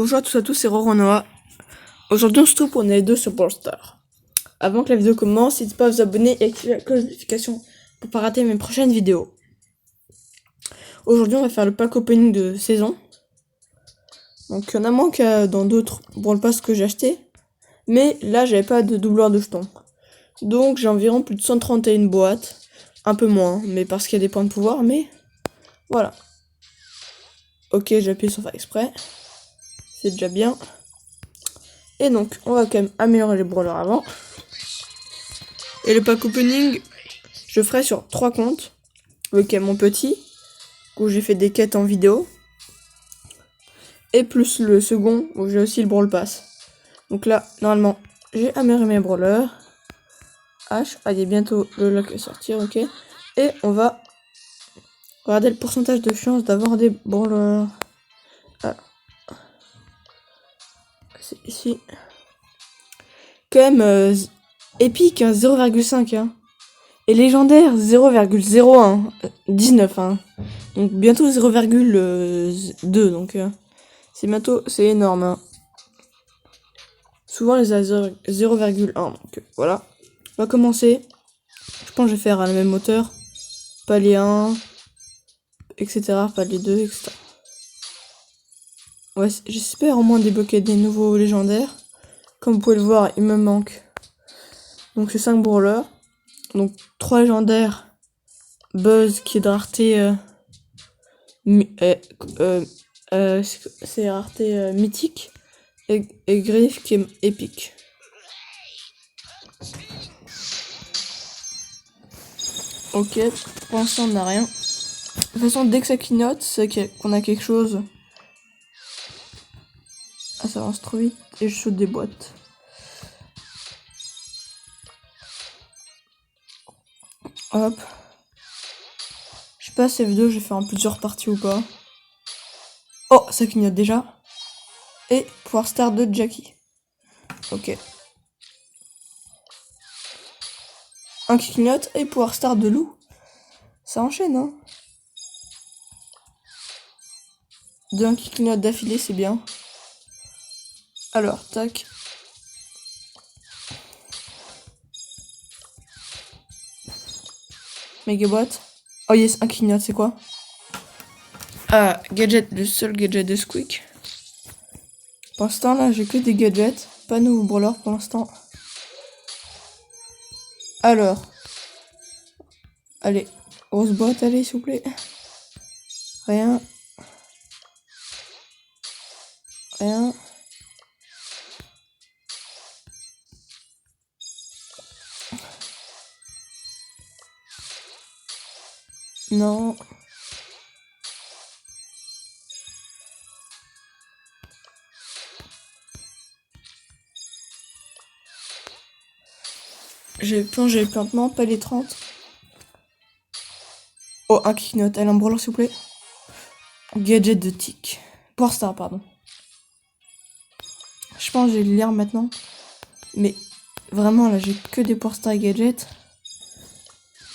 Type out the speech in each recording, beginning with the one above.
Bonjour à tous, c'est Roronoa. Aujourd'hui, on se trouve pour une L2 sur Brawl Stars. Avant que la vidéo commence, n'hésitez pas à vous abonner et activer la cloche de notification pour pas rater mes prochaines vidéos. Aujourd'hui, on va faire le pack opening de saison. Donc, il y en a moins que dans d'autres Brawl Pass que j'ai acheté. Mais là, j'avais pas de doubleur de jetons. Donc, j'ai environ plus de 131 boîtes. Un peu moins, mais parce qu'il y a des points de pouvoir, mais voilà. Ok, j'ai appuyé sur faire exprès. C'est déjà bien. Et donc, on va quand même améliorer les brawlers avant. Et le pack opening, je ferai sur 3 comptes. Ok, mon petit, où j'ai fait des quêtes en vidéo. Et plus le second, où j'ai aussi le Brawl Pass. Donc là, normalement, j'ai amélioré mes brawlers. H, il y a bientôt le lock à sortir, ok. Et on va regarder le pourcentage de chance d'avoir des brawlers. Ah. C'est ici. Quand même, épique, hein, 0,5. Hein. Et légendaire, 0,01. 19. Hein. Donc bientôt 0,2. Donc c'est bientôt, c'est énorme. Hein. Souvent les a 0,1. Donc voilà. On va commencer. Je pense que je vais faire à la même hauteur. Palier 1, etc. Palier 2, etc. Ouais, j'espère au moins débloquer des nouveaux légendaires. Comme vous pouvez le voir, il me manque. Donc c'est 5 brawlers. Donc 3 légendaires. Buzz qui est de rareté. C'est rareté mythique. Et Griff qui est épique. Ok, pour l'instant on n'a rien. De toute façon, dès que ça clignote, c'est qu'on a quelque chose. Ah, ça avance trop vite et je saute des boîtes. Hop. Je sais pas si F2 je vais faire en plusieurs parties ou pas. Oh, ça clignote déjà. Et pouvoir star de Jackie. Ok. Un qui clignote et pouvoir star de Lou. Ça enchaîne, hein. Deux qui clignote d'affilée, c'est bien. Alors, tac. Méga boîte. Oh yes, un clignote, c'est quoi? Ah, gadget, le seul gadget de Squeak. Pour l'instant, là, j'ai que des gadgets. Pas nouveau brawler pour l'instant. Alors. Allez. Grosse boîte, allez, s'il vous plaît. Rien. Rien. Non. J'ai plongé le plantement, pas les 30. Oh, un qui note. Elle a un brawler, s'il vous plaît. Gadget de tic. Pour star, pardon. Je pense que j'ai l'air maintenant. Mais vraiment, là, j'ai que des pour star et gadgets.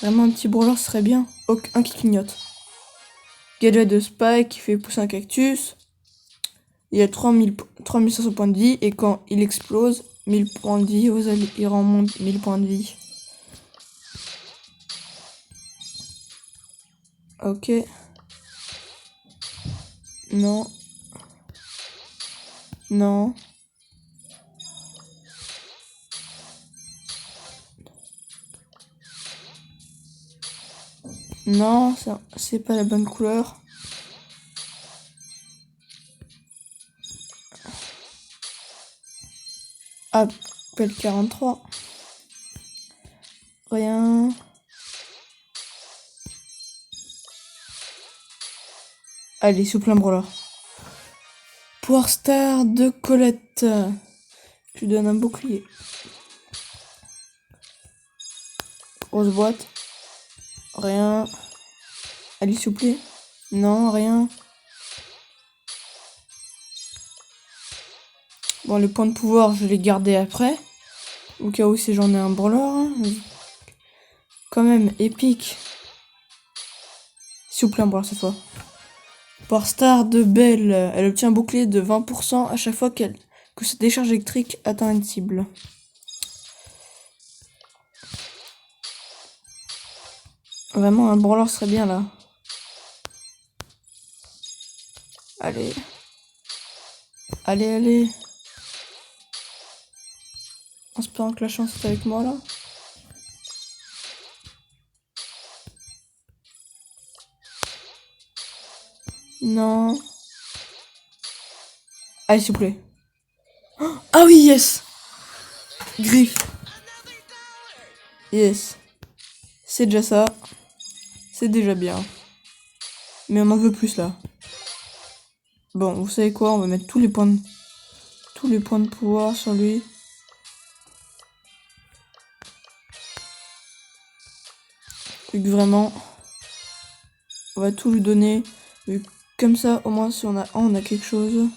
Vraiment, un petit brawler serait bien. Oh, un qui clignote. Gadget de Spike qui fait pousser un cactus. Il a 3500 points de vie. Et quand il explose, 1000 points de vie. Il remonte 1000 points de vie. Ok. Non. Non. Non, c'est pas la bonne couleur. Appel 43. Rien. Allez, sous plein brawler. Power Star de Colette. Je lui donne un bouclier. Grosse boîte. Rien. Allez, s'il vous plaît. Non, rien. Bon, les points de pouvoir, je vais les garder après. Au cas où si j'en ai un brawler. Hein. Quand même, épique. S'il vous plaît, un brawler cette fois. Power Star de Belle. Elle obtient un bouclier de 20% à chaque fois que sa décharge électrique atteint une cible. Vraiment, un brawler serait bien là. Allez. Allez, allez. En espérant que la chance est avec moi là. Non. Allez, s'il vous plaît. Ah oui, yes. Griffe. Yes. C'est déjà ça. C'est déjà bien. Mais on en veut plus là. Bon, vous savez quoi? On va mettre tous les points de pouvoir sur lui. Vu que vraiment, on va tout lui donner. Vu que comme ça, au moins, si on a un, on a quelque chose.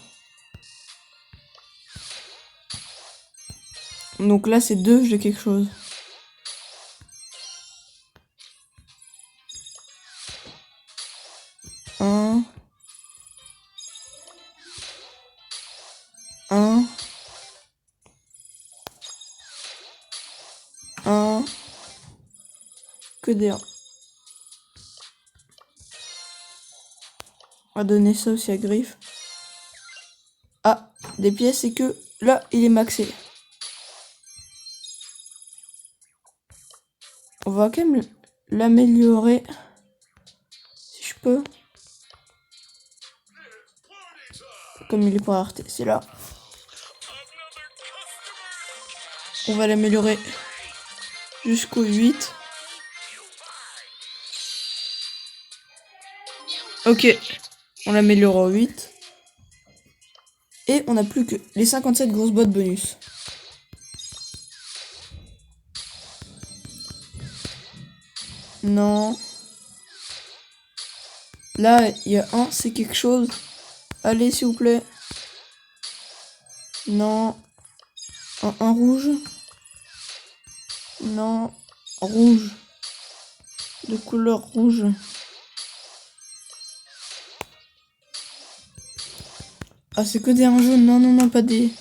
Donc là, c'est 2, j'ai quelque chose. Un. Que des 1. On va donner ça aussi à Griffe. Ah, des pièces, c'est que là, il est maxé. On va quand même l'améliorer. Si je peux. Comme il est pas rareté, c'est là. On va l'améliorer jusqu'au 8. Ok, on l'améliore au 8. Et on n'a plus que les 57 grosses boîtes bonus. Non. Là, il y a un, c'est quelque chose. Allez, s'il vous plaît. Non. Un rouge. Non. Rouge. De couleur rouge. Ah, c'est que des 1 jaune. Non, non, non, pas des...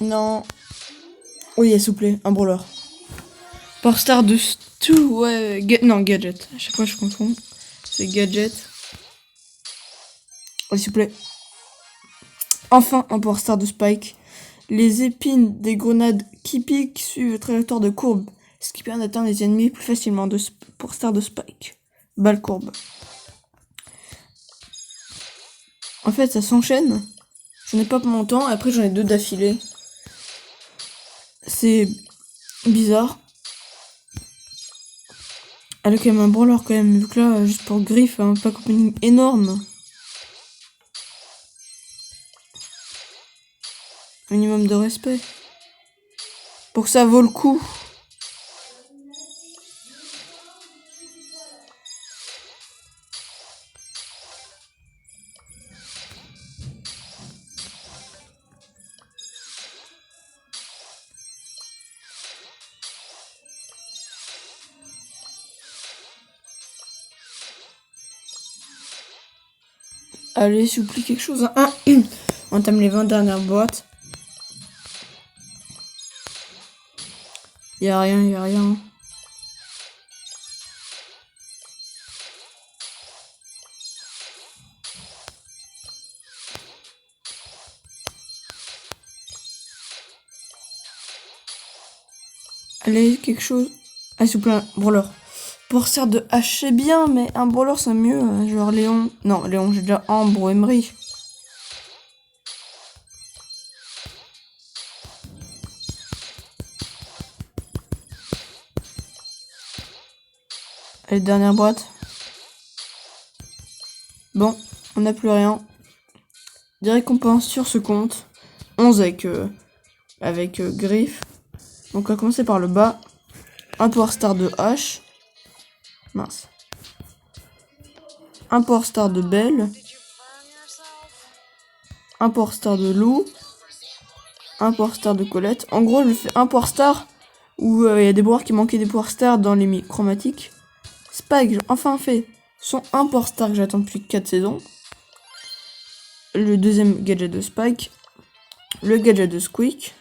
Non. Oui, s'il vous plaît, un brawler. Power Star de Stu, ouais. Non, Gadget. À chaque fois, je confonds. C'est Gadget. Oh, s'il vous plaît. Enfin, un Power Star de Spike. Les épines des grenades qui piquent suivent la trajectoire de courbe, ce qui permet d'atteindre les ennemis plus facilement. Power Star de Spike. Balle courbe. En fait, ça s'enchaîne. J'en ai pas pour longtemps, après j'en ai 2 d'affilée. C'est bizarre. Elle a quand même un brawler quand même, vu que là, juste pour Griffe, un pack opening énorme. Minimum de respect. Pour que ça vaut le coup. Allez, s'il vous plaît, quelque chose. On entame les 20 dernières boîtes. Y'a rien, y'a rien. Allez, quelque chose. Ah, s'il vous plaît, un brawler. Pour servir de H, c'est bien, mais un brawler, c'est mieux. Genre Léon. Non, Léon, j'ai déjà Ambre ou Emery. Allez, dernière boîte. Bon, on n'a plus rien. Des récompenses sur ce compte. 11 avec Griffe. Donc on va commencer par le bas. Un Power Star de H. Mince. Un Power Star de Belle. Un Power Star de Lou. Un Power Star de Colette. En gros, je fais un Power Star où il y a des brawlers qui manquaient des Power Stars dans les chromatiques. Spike, j'ai enfin fait son import star que j'attends depuis 4 saisons. Le deuxième gadget de Spike. Le gadget de Squeak.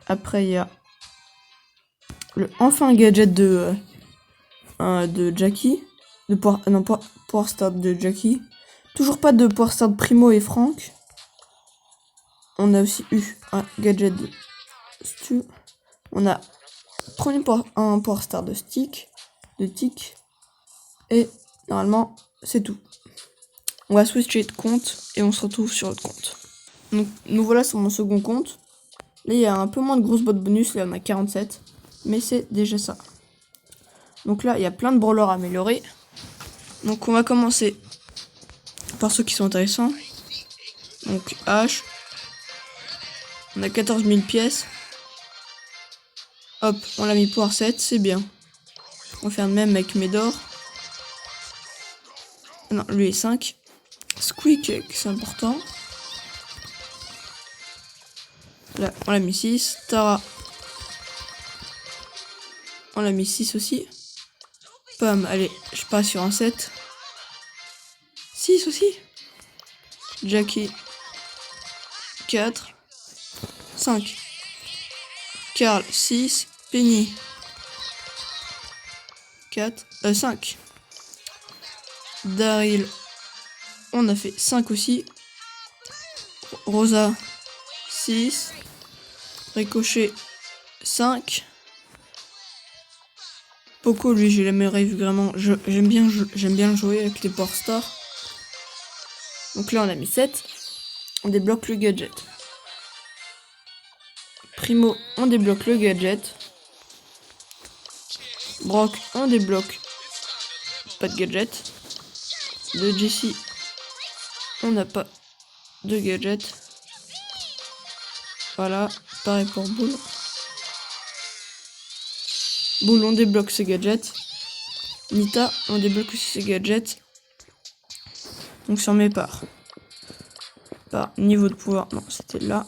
Après, il y a un gadget de Jackie. Power Star de Jackie. Toujours pas de Power Star de Primo et Frank. On a aussi eu un gadget de Stu. On a un Power Star de Stick. De Tick. Et normalement, c'est tout. On va switcher de compte et on se retrouve sur l'autre compte. Donc, nous voilà sur mon second compte. Là, il y a un peu moins de grosses bottes bonus. Là, on a 47. Mais c'est déjà ça. Donc là, il y a plein de brawlers à améliorer. Donc on va commencer par ceux qui sont intéressants. Donc H. On a 14 000 pièces. Hop, on l'a mis pour 7, c'est bien. On va faire le même avec Médor. Non, lui est 5. Squeak, c'est important. Là, on l'a mis 6. Tara. On l'a mis 6 aussi. Pam, allez, je passe sur un 7. 6 aussi. Jackie. 4. 5. Carl, 6. Penny. 5. Daryl. On a fait 5 aussi. Rosa. 6. Ricochet. 5. Poco, lui, j'ai jamais vu vraiment. J'aime bien le jouer avec les Power Stars. Donc là, on a mis 7. On débloque le gadget. Primo, on débloque le gadget. Brock, on débloque. Pas de gadget. De Jessie, on n'a pas de gadget. Voilà, pareil pour Bull. Bull, on débloque ses gadgets. Nita, on débloque aussi ses gadgets. Donc sur mes parts. Par niveau de pouvoir, non, c'était là.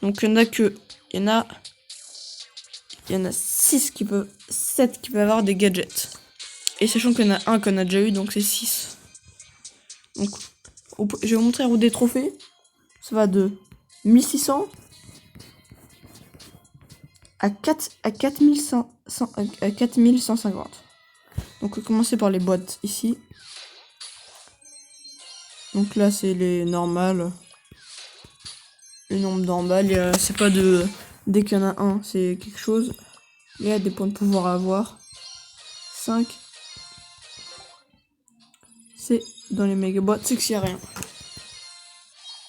Donc il y en a que. Il y en a 6 qui peuvent. 7 qui peuvent avoir des gadgets. Et sachant qu'il y en a un qu'on a déjà eu, donc c'est 6. Donc je vais vous montrer la route des trophées. Ça va de 1600 à 4150. Donc on va commencer par les boîtes ici. Donc là c'est les normales. Le nombre d'emballes, c'est pas de... Dès qu'il y en a un, c'est quelque chose. Il y a des points de pouvoir à avoir. 5. C'est dans les méga boîtes, c'est que s'il y a rien.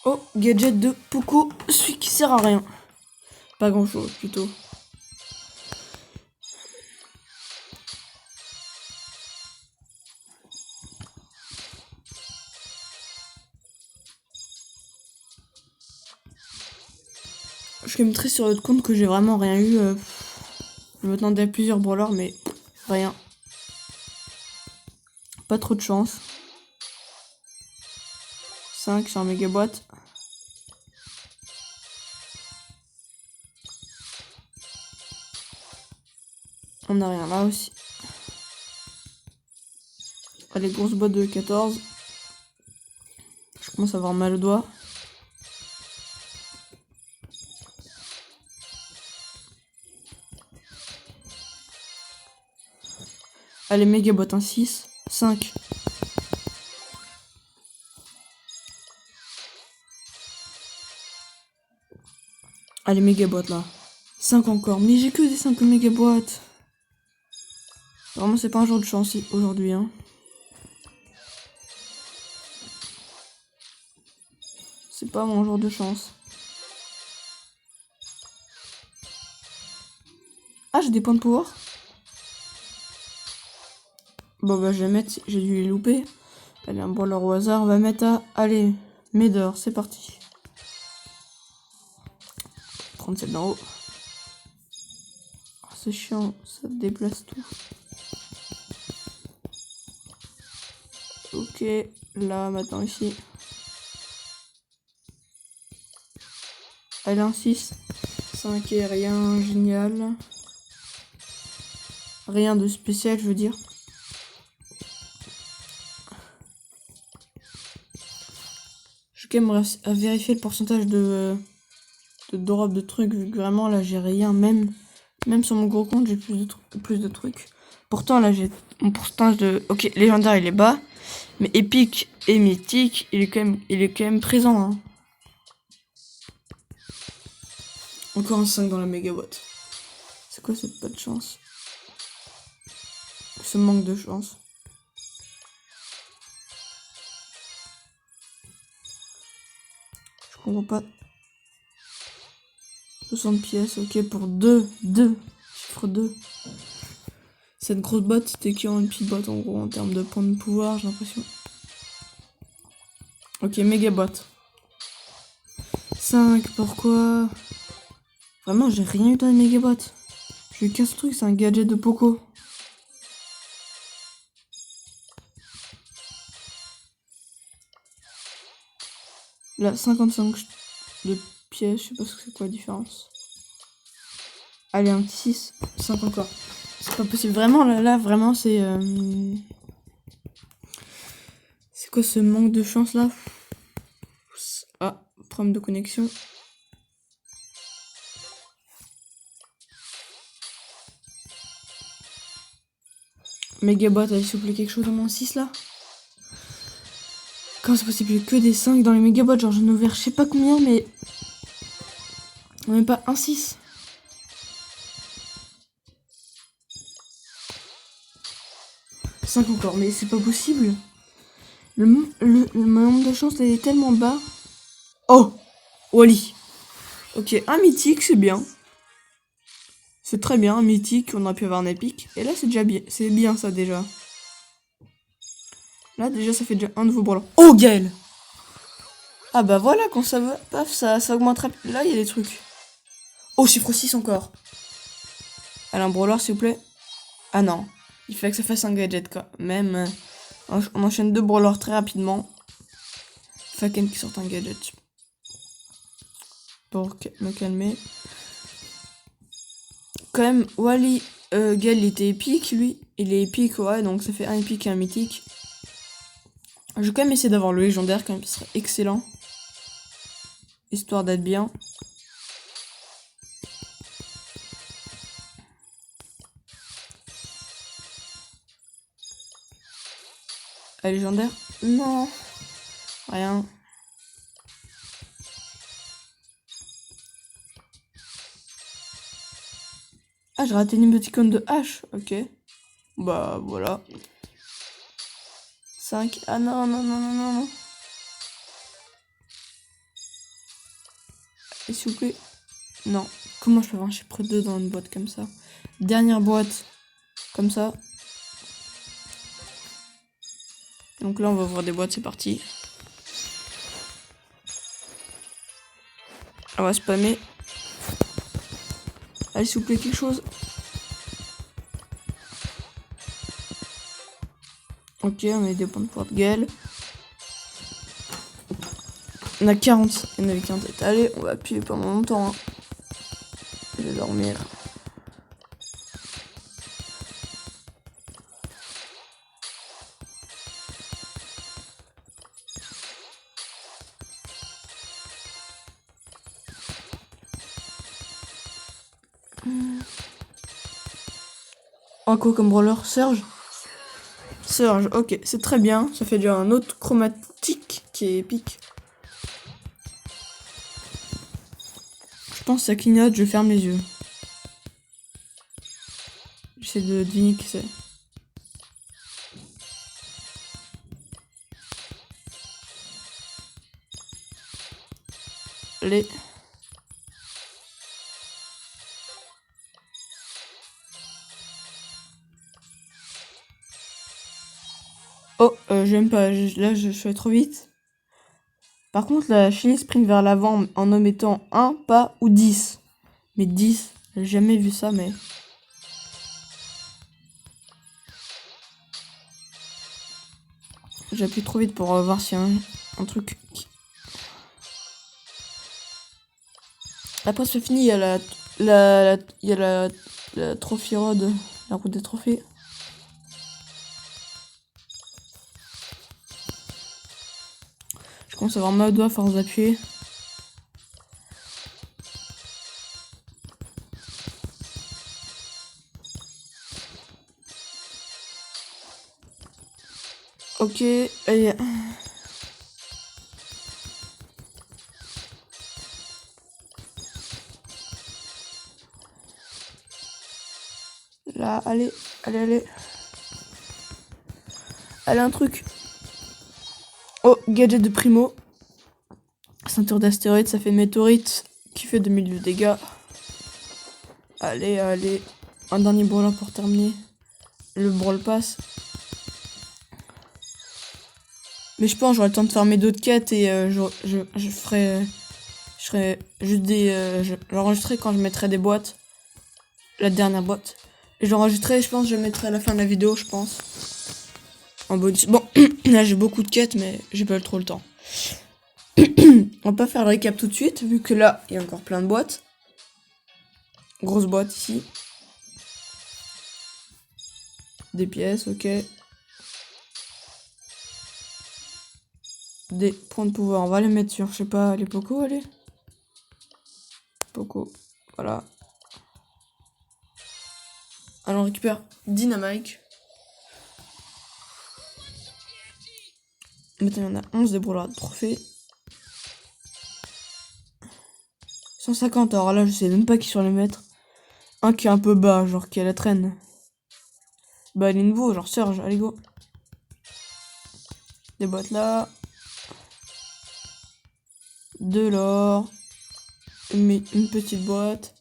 Oh, gadget de Poco, celui qui sert à rien. Pas grand chose plutôt. Je suis même triste sur l'autre compte que j'ai vraiment rien eu. Je m'attendais à plusieurs brawlers, mais rien. Pas trop de chance. 5 sur un méga boîte. On a rien là aussi. Allez, grosse boîte de 14. Je commence à avoir mal au doigt. Allez, méga boîte, un 6. 5. Allez, méga boîte là. 5 encore. Mais j'ai que des 5 méga boîtes. Vraiment, c'est pas un jour de chance aujourd'hui, hein. C'est pas mon jour de chance. Ah, j'ai des points de pouvoir. Bon, bah, je vais mettre. J'ai dû les louper. Allez, un brawler au hasard. On va mettre à. Allez, Médor, c'est parti. 37 d'en haut. Oh, c'est chiant, ça déplace tout. Ok, là, maintenant ici. Allez, un 6. 5 et rien, génial. Rien de spécial, je veux dire. Je vais quand même à vérifier le pourcentage de drop de trucs, vu que vraiment là j'ai rien, même sur mon gros compte j'ai plus de trucs. Pourtant là j'ai mon pourcentage de... Ok, légendaire il est bas, mais épique et mythique il est quand même présent. Hein. Encore un 5 dans la mégaboîte. C'est quoi cette pas de chance? Ce manque de chance. Je comprends pas. 60 pièces, ok, pour 2. Chiffre 2. Cette grosse botte, c'était qui en une petite botte en gros, en termes de points de pouvoir, j'ai l'impression. Ok, méga botte. 5, pourquoi? Vraiment, j'ai rien eu dans les méga bottes. J'ai eu qu'un truc, c'est un gadget de Poco. Là, 55 de pièces, je sais pas ce que c'est quoi la différence. Allez, un petit 6, 5 encore. C'est pas possible. Vraiment, là vraiment, c'est... C'est quoi ce manque de chance, là? Ah, problème de connexion. Megabot, allez, s'il vous plaît, quelque chose au moins 6, là? Comment c'est possible? Il y a que des 5 dans les mégabots, genre j'en ai ouvert je sais pas combien, mais... Même pas un 6. Cinq encore, mais c'est pas possible. Le nombre de chance est tellement bas. Oh, Wally. Ok, un mythique, c'est bien. C'est très bien, un mythique, on aurait pu avoir un épique. Et là, c'est déjà bien. C'est bien, ça, déjà. Là, déjà, ça fait déjà un nouveau brawler. Oh, Gaël. Ah bah voilà, quand ça va, paf, ça augmente rapide. Là, il y a des trucs. Oh, chiffre 6 encore. Allez, un brawler, s'il vous plaît. Ah non. Il fallait que ça fasse un gadget, quoi. Même, on enchaîne 2 brawlers très rapidement. Faken qui sort un gadget. Pour me calmer. Quand même, Wally, Gale, il était épique, lui. Il est épique, ouais, donc ça fait un épique et un mythique. Je vais quand même essayer d'avoir le légendaire, quand même, ce serait excellent. Histoire d'être bien. Ah, légendaire? Non. Rien. Ah, j'ai raté une émoticône de H. Ok. Bah, voilà. 5. Ah non, non, non, non, non, non. Et s'il vous plaît. Non. Comment je peux avoir un chiffre 2 dans une boîte comme ça? Dernière boîte. Comme ça. Donc là, on va ouvrir des boîtes, c'est parti. On va spammer. Allez, s'il vous plaît, quelque chose. Ok, on a des points de pouvoir de Gale. On a 40. Il y en avait 40. Allez, on va appuyer pendant longtemps. Hein. Je vais dormir. Oh, quoi comme brawler? Surge? Surge, ok, c'est très bien. Ça fait déjà un autre chromatique qui est épique. Je pense que ça clignote, je ferme les yeux. J'essaie de deviner qui c'est. Les... Oh, j'aime pas, là je fais trop vite. Par contre, la Chili sprint vers l'avant en omettant 1 pas ou 10. Mais 10, j'ai jamais vu ça, mais... J'appuie trop vite pour voir s'il y a un truc... Après c'est fini, il y a la trophy road. La route des trophées. Je commence à avoir mal au doigt à force d'appuyer. Ok, allez. Là, allez, allez, allez. Allez, un truc. Oh, gadget de primo. Ceinture d'astéroïdes, ça fait météorite qui fait 2000 de dégâts. Allez, allez. Un dernier brawler pour terminer. Le brawl pass. Mais je pense j'aurai le temps de faire mes d'autres quêtes et je ferai... je ferai juste des... j'enregistrerai quand je mettrai des boîtes. La dernière boîte. Et j'enregistrerai, je pense, je mettrai à la fin de la vidéo, je pense. En bonus. Bon, là j'ai beaucoup de quêtes, mais j'ai pas trop le temps. On va pas faire le récap tout de suite, vu que là, il y a encore plein de boîtes. Grosse boîte ici. Des pièces, ok. Des points de pouvoir, on va les mettre sur, je sais pas, les Poco, allez. Poco, voilà. Alors on récupère Dynamite. Maintenant il y en a 11 des broulards de trophées. 150, alors là je sais même pas qui sur les mettre. Un qui est un peu bas, genre qui est à la traîne. Bah il est nouveau, genre Serge, allez go. Des boîtes là. De l'or. Une petite boîte.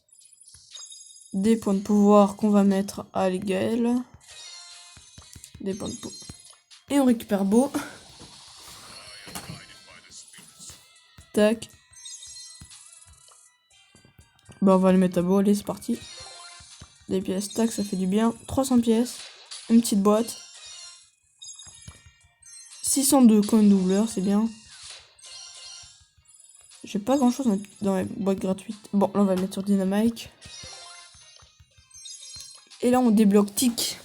Des points de pouvoir qu'on va mettre à l'égal. Des points de pouvoir. Et on récupère beau. Tac. Bah on va le mettre à beau, allez c'est parti. Des pièces, tac, ça fait du bien. 300 pièces. Une petite boîte. 602 comme doubleur, c'est bien. J'ai pas grand chose dans les boîtes gratuites. Bon, là on va le mettre sur Dynamite. Et là on débloque Tic.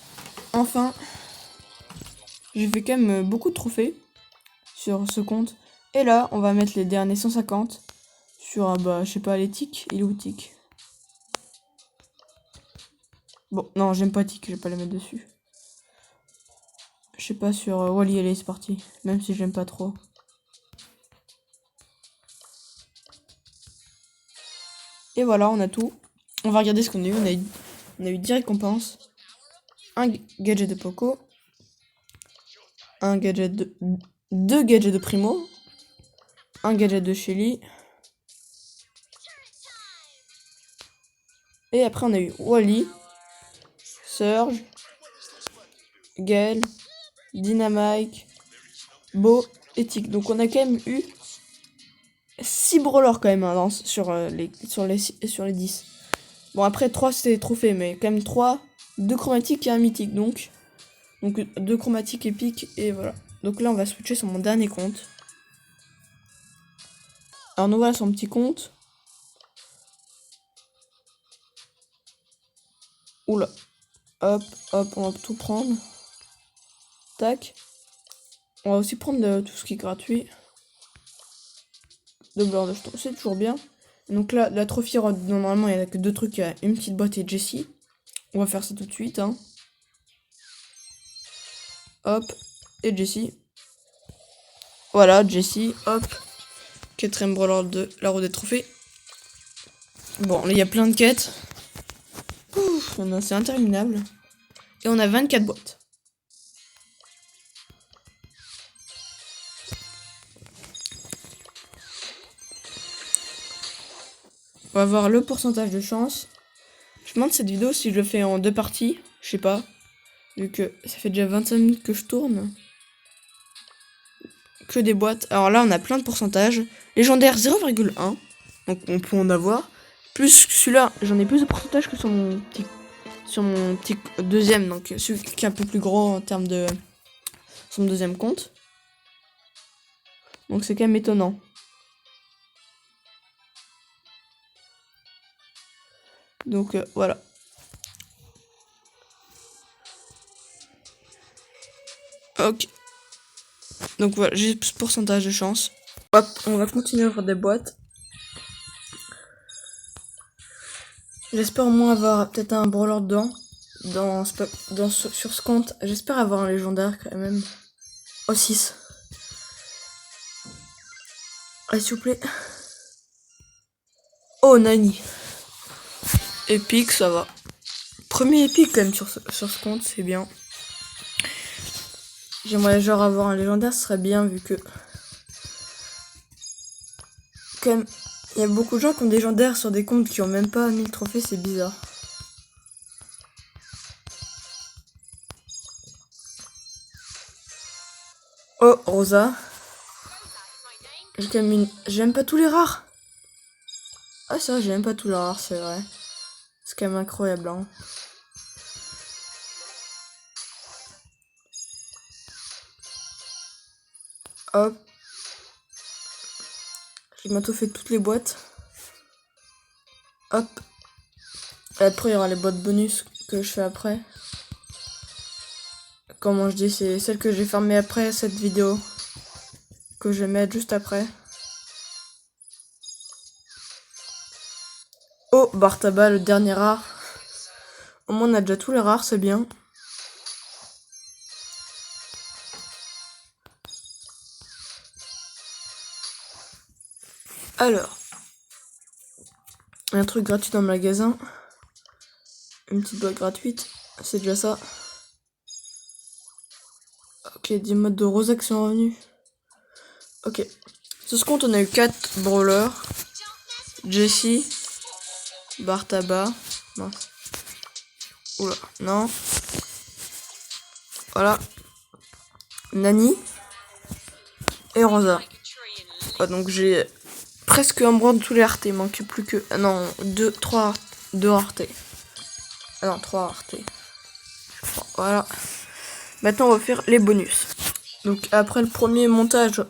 Enfin. J'ai fait quand même beaucoup de trophées sur ce compte. Et là on va mettre les derniers 150 sur, bah je sais pas, les Tic. Il est où Tic? Bon, non, j'aime pas Tic, je vais pas les mettre dessus. Je sais pas, sur Wally, allez, c'est parti. Même si j'aime pas trop. Et voilà, on a tout. On va regarder ce qu'on a eu. On a eu 10 récompenses. Un gadget de Poco. Un gadget de... 2 gadgets de Primo. Un gadget de Shelly. Et après, on a eu Wally. Surge. Gale. Dynamite. Bo et Tic. Donc on a quand même eu 6 brawlers quand même hein, sur les 10. Bon après 3 c'était des trophées mais quand même 3, 2 chromatiques et un mythique donc 2 chromatiques épiques et voilà. Donc là on va switcher sur mon dernier compte. Alors nous voilà sur mon petit compte. Oula. Hop, hop, on va tout prendre. Tac. On va aussi prendre tout ce qui est gratuit. Doubleur de jetons, c'est toujours bien. Donc là, la trophy, normalement, il n'y a que 2 trucs. Il y a une petite boîte et Jessie. On va faire ça tout de suite. Hein. Hop. Et Jessie. Voilà, Jessie. Hop. 4ème brawler de la roue des trophées. Bon, là, il y a plein de quêtes. C'est interminable. Et on a 24 boîtes. On va voir le pourcentage de chance. Je me demande cette vidéo si je le fais en 2 parties. Je sais pas. Vu que ça fait déjà 25 minutes que je tourne. Que des boîtes. Alors là, on a plein de pourcentages. Légendaire 0,1. Donc on peut en avoir. Plus celui-là, j'en ai plus de pourcentage que sur mon petit deuxième. Donc celui qui est un peu plus gros en termes de son deuxième compte. Donc c'est quand même étonnant. Donc voilà. Ok. Donc voilà, j'ai ce pourcentage de chance. Hop, on va continuer à ouvrir des boîtes. J'espère au moins avoir peut-être un brawler dedans. Sur ce compte, j'espère avoir un légendaire quand même. Oh, 6. Allez, s'il vous plaît. Oh, Nani. Épique, ça va. Premier épique quand même sur ce compte, c'est bien. J'aimerais genre avoir un légendaire, ce serait bien vu que... Quand même, il y a beaucoup de gens qui ont des légendaires sur des comptes qui ont même pas 1000 trophées, c'est bizarre. Oh, Rosa. J'ai quand même une... J'aime pas tous les rares. Ah, ça, j'aime pas tous les rares, c'est vrai. C'est quand même incroyable, hein. Hop. J'ai bientôt fait toutes les boîtes. Hop. Et après, il y aura les boîtes bonus que je fais après. Comment je dis, c'est celle que j'ai fermée après cette vidéo. Que je vais mettre juste après. Oh, Bartaba, le dernier rare. Au moins, on a déjà tous les rares, c'est bien. Alors. Un truc gratuit dans le magasin. Une petite boîte gratuite. C'est déjà ça. Ok, 10 modes de Rosa qui sont revenus. Ok. Sur ce compte, on a eu 4 brawlers. Jessie. Bartaba. Non. Oula, non. Voilà. Nani. Et Rosa. Ah, donc j'ai presque un bras de tous les raretés. Il manque plus que... Ah non, 2 raretés. Ah non, 3 raretés. Voilà. Maintenant, on va faire les bonus. Donc après le premier montage,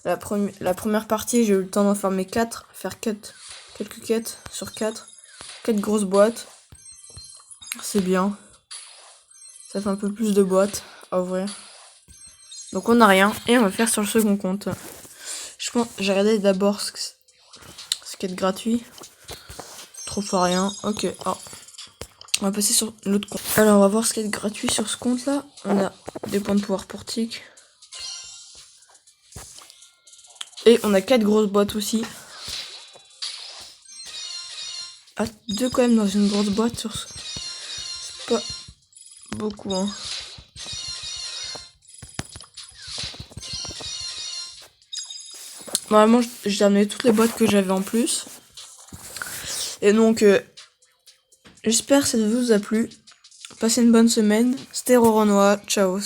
la première partie, j'ai eu le temps d'en faire mes 4. Faire quelques quêtes sur 4. 4 grosses boîtes. C'est bien. Ça fait un peu plus de boîtes à ouvrir. Donc on n'a rien. Et on va faire sur le second compte. Je pense j'ai regardé d'abord ce qui est gratuit. Trop pas rien. Ok. Oh. On va passer sur l'autre compte. Alors on va voir ce qui est gratuit sur ce compte là. On a des points de pouvoir pour tic. Et on a 4 grosses boîtes aussi. Ah, 2 quand même dans une grosse boîte sur ce. C'est pas beaucoup, hein. Normalement, j'ai amené toutes les boîtes que j'avais en plus. Et donc, j'espère que ça vous a plu. Passez une bonne semaine. C'était Roronoa. Ciao.